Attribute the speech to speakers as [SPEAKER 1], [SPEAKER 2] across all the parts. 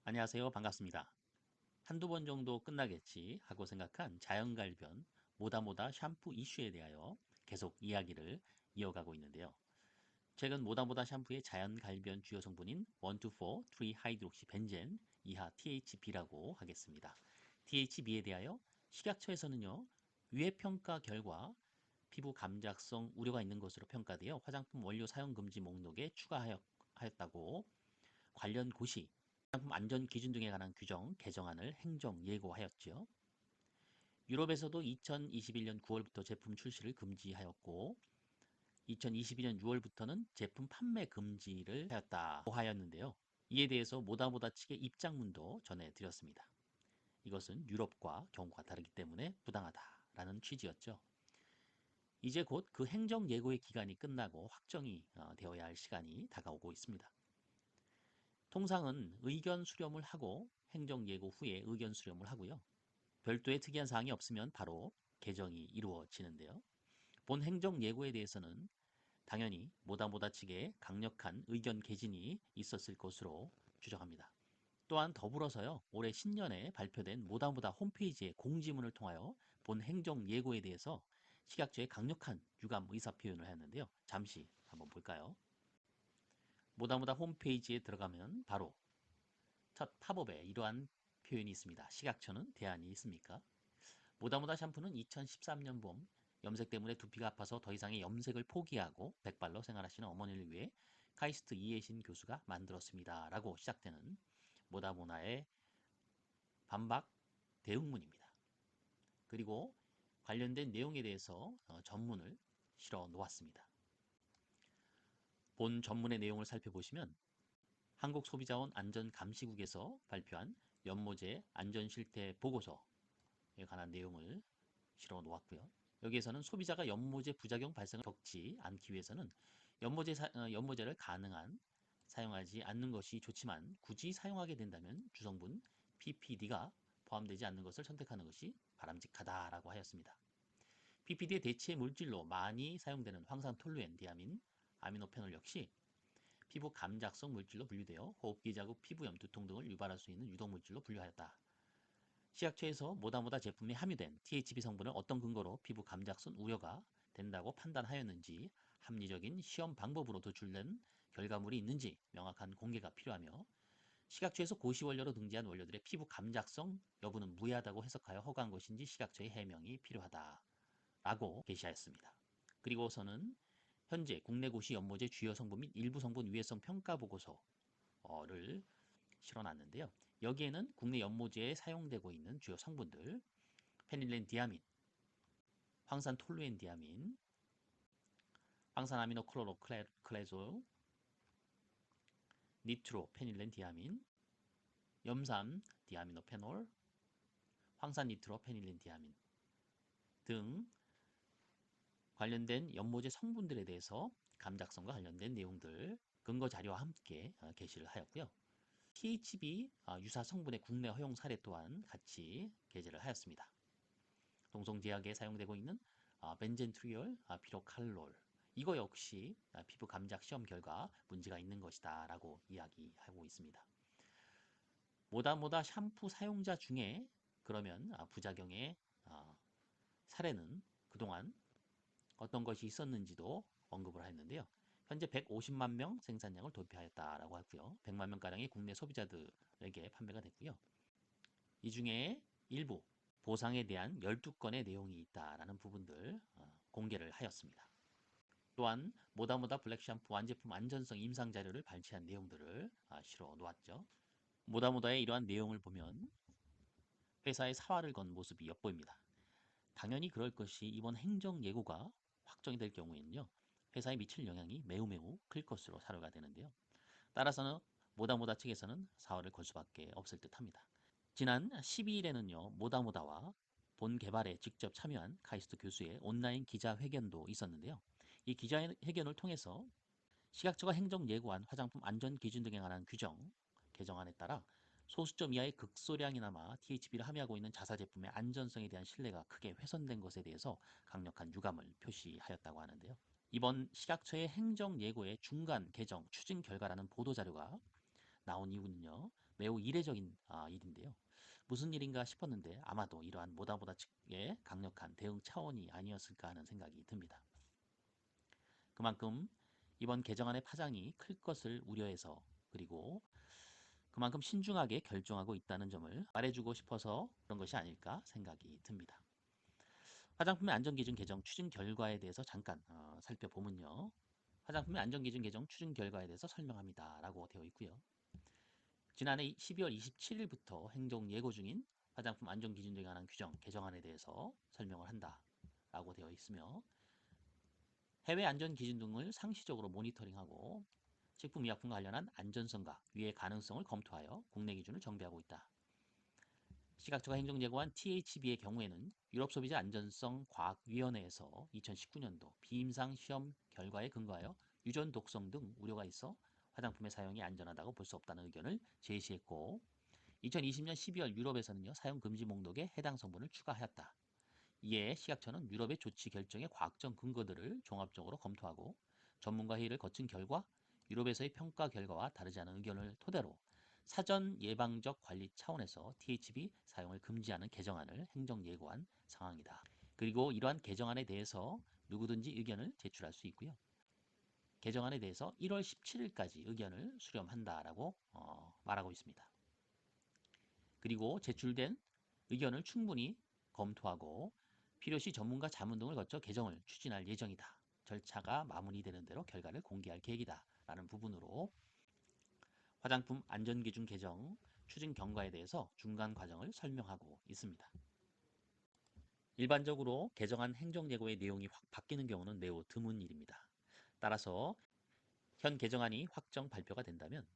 [SPEAKER 1] 안녕하세요. 반갑습니다. 한두 번 정도 끝나겠지 하고 생각한 자연갈변 모다모다 샴푸 이슈에 대하여 계속 이야기를 이어가고 있는데요. 최근 모다모다 샴푸의 자연갈변 주요 성분인 1,2,4 트리하이드록시 벤젠 이하 THB라고 하겠습니다. THB에 대하여 식약처에서는요, 유해평가 결과 피부 감작성 우려가 있는 것으로 평가되어 화장품 원료 사용 금지 목록에 추가하였다고 관련 고시 화장품 안전 기준 등에 관한 규정 개정안을 행정 예고하였지요. 유럽에서도 2021년 9월부터 제품 출시를 금지하였고 2022년 6월부터는 제품 판매 금지를 하였다고 하였는데요. 이에 대해서 모다모다 측의 입장문도 전해드렸습니다. 이것은 유럽과 경우가 다르기 때문에 부당하다라는 취지였죠. 이제 곧 그 행정 예고의 기간이 끝나고 확정이 되어야 할 시간이 다가오고 있습니다. 통상은 의견 수렴을 하고 행정 예고 후에 의견 수렴을 하고요. 별도의 특이한 사항이 없으면 바로 개정이 이루어지는데요. 본 행정 예고에 대해서는 당연히 모다모다 측에 강력한 의견 개진이 있었을 것으로 추정합니다. 또한 더불어서요, 올해 신년에 발표된 모다모다 홈페이지의 공지문을 통하여 본 행정 예고에 대해서 식약처에 강력한 유감 의사 표현을 하였는데요. 잠시 한번 볼까요? 모다모다 홈페이지에 들어가면 바로 첫 팝업에 이러한 표현이 있습니다. 식약처는 대안이 있습니까? 모다모다 샴푸는 2013년 봄 염색 때문에 두피가 아파서 더 이상의 염색을 포기하고 백발로 생활하시는 어머니를 위해 카이스트 이혜신 교수가 만들었습니다. 라고 시작되는 모다모나의 반박 대응문입니다. 그리고 관련된 내용에 대해서 전문을 실어 놓았습니다. 본 전문의 내용을 살펴보시면 한국소비자원 안전감시국에서 발표한 연모제 안전실태 보고서에 관한 내용을 실어 놓았고요. 여기에서는 소비자가 연모제 부작용 발생을 겪지 않기 위해서는 연모제를 가능한 사용하지 않는 것이 좋지만 굳이 사용하게 된다면 주성분 PPD가 포함되지 않는 것을 선택하는 것이 바람직하다라고 하였습니다. PPD의 대체 물질로 많이 사용되는 황산톨루엔, 디아민, 아미노페놀 역시 피부 감작성 물질로 분류되어 호흡기 자국, 피부염, 두통 등을 유발할 수 있는 유독물질로 분류하였다. 식약처에서 모다모다 제품에 함유된 THB 성분을 어떤 근거로 피부 감작성 우려가 된다고 판단하였는지 합리적인 시험 방법으로 도출된 결과물이 있는지 명확한 공개가 필요하며 식약처에서 고시원료로 등재한 원료들의 피부 감작성 여부는 무해하다고 해석하여 허가한 것인지 식약처의 해명이 필요하다라고 게시하였습니다. 그리고서는 현재 국내 고시 연모제 주요 성분 및 일부 성분 위해성 평가 보고서를 실어놨는데요. 여기에는 국내 연모제에 사용되고 있는 주요 성분들 페닐렌 디아민, 황산톨루엔 디아민, 황산아미노클로로클레졸, 니트로 페닐렌 디아민, 염산 디아미노페놀, 황산 니트로 페닐렌 디아민 등 관련된 연모제 성분들에 대해서 감작성과 관련된 내용들 근거 자료와 함께 게시를 하였고요. THB 유사 성분의 국내 허용 사례 또한 같이 게재를 하였습니다. 동성제약에 사용되고 있는 벤젠트리올, 피로칼롤 이거 역시 피부 감작 시험 결과 문제가 있는 것이다 라고 이야기하고 있습니다. 모다모다 샴푸 사용자 중에 그러면 부작용의 사례는 그동안 어떤 것이 있었는지도 언급을 했는데요. 현재 150만 명 생산량을 도입하였다라고 하고요. 100만 명가량의 국내 소비자들에게 판매가 됐고요. 이 중에 일부 보상에 대한 12건의 내용이 있다라는 부분들 공개를 하였습니다. 또한 모다모다 블랙 샴푸 완제품 안전성 임상 자료를 발췌한 내용들을 실어 놓았죠. 모다모다의 이러한 내용을 보면 회사의 사활을 건 모습이 엿보입니다. 당연히 그럴 것이 이번 행정 예고가 확정이 될 경우에는요. 회사에 미칠 영향이 매우 클 것으로 사료가 되는데요. 따라서는 모다모다 측에서는 사활을 걸 수밖에 없을 듯합니다. 지난 12일에는요. 모다모다와 본 개발에 직접 참여한 카이스트 교수의 온라인 기자회견도 있었는데요. 이 기자회견을 통해서 식약처가 행정 예고한 화장품 안전 기준 등에 관한 규정 개정안에 따라 소수점 이하의 극소량이나마 THB를 함유하고 있는 자사 제품의 안전성에 대한 신뢰가 크게 훼손된 것에 대해서 강력한 유감을 표시하였다고 하는데요. 이번 식약처의 행정 예고의 중간 개정 추진 결과라는 보도 자료가 나온 이유는요. 매우 이례적인 일인데요. 무슨 일인가 싶었는데 아마도 이러한 모다보다 측의 강력한 대응 차원이 아니었을까 하는 생각이 듭니다. 그만큼 이번 개정안의 파장이 클 것을 우려해서 그리고 그만큼 신중하게 결정하고 있다는 점을 말해주고 싶어서 그런 것이 아닐까 생각이 듭니다. 화장품의 안전기준 개정 추진 결과에 대해서 잠깐 살펴보면요. 화장품의 안전기준 개정 추진 결과에 대해서 설명합니다. 라고 되어 있고요. 지난해 12월 27일부터 행정 예고 중인 화장품 안전기준에 관한 규정 개정안에 대해서 설명을 한다. 라고 되어 있으며 해외 안전기준 등을 상시적으로 모니터링하고 식품의약품과 관련한 안전성과 유해 가능성을 검토하여 국내 기준을 정비하고 있다. 시각처가 행정예고한 THB의 경우에는 유럽소비자 안전성 과학위원회에서 2019년도 비임상 시험 결과에 근거하여 유전 독성 등 우려가 있어 화장품의 사용이 안전하다고 볼 수 없다는 의견을 제시했고 2020년 12월 유럽에서는요 사용 금지 목록에 해당 성분을 추가하였다. 이에 시각처는 유럽의 조치 결정의 과학적 근거들을 종합적으로 검토하고 전문가 회의를 거친 결과 유럽에서의 평가 결과와 다르지 않은 의견을 토대로 사전 예방적 관리 차원에서 THB 사용을 금지하는 개정안을 행정 예고한 상황이다. 그리고 이러한 개정안에 대해서 누구든지 의견을 제출할 수 있고요. 개정안에 대해서 1월 17일까지 의견을 수렴한다라고 말하고 있습니다. 그리고 제출된 의견을 충분히 검토하고 필요시 전문가 자문 등을 거쳐 개정을 추진할 예정이다. 절차가 마무리되는 대로 결과를 공개할 계획이다. 라는 부분으로 화장품 안전기준 개정 추진 경과에 대해서 중간 과정을 설명하고 있습니다. 일반적으로 개정안 행정예고의 내용이 확 바뀌는 경우는 매우 드문 일입니다. 따라서 현 개정안이 확정 발표가 된다면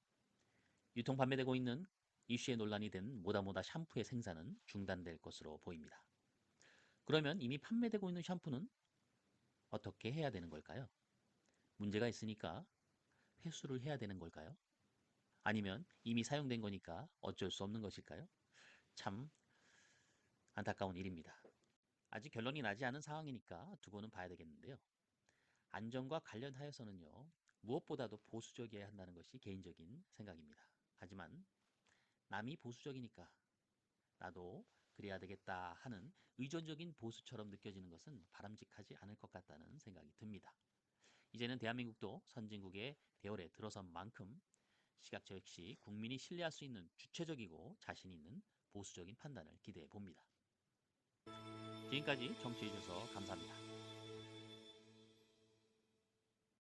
[SPEAKER 1] 유통 판매되고 있는 이슈에 논란이 된 모다모다 샴푸의 생산은 중단될 것으로 보입니다. 그러면 이미 판매되고 있는 샴푸는 어떻게 해야 되는 걸까요? 문제가 있으니까 회수를 해야 되는 걸까요? 아니면 이미 사용된 거니까 어쩔 수 없는 것일까요? 참 안타까운 일입니다. 아직 결론이 나지 않은 상황이니까 두고는 봐야 되겠는데요. 안전과 관련하여서는요. 무엇보다도 보수적이어야 한다는 것이 개인적인 생각입니다. 하지만 남이 보수적이니까 나도 그래야 되겠다 하는 의존적인 보수처럼 느껴지는 것은 바람직하지 않을 것 같다는 생각이 듭니다. 이제는 대한민국도 선진국의 대열에 들어선 만큼 시각처 역시 국민이 신뢰할 수 있는 주체적이고 자신 있는 보수적인 판단을 기대해 봅니다. 지금까지 청취해 주셔서 감사합니다.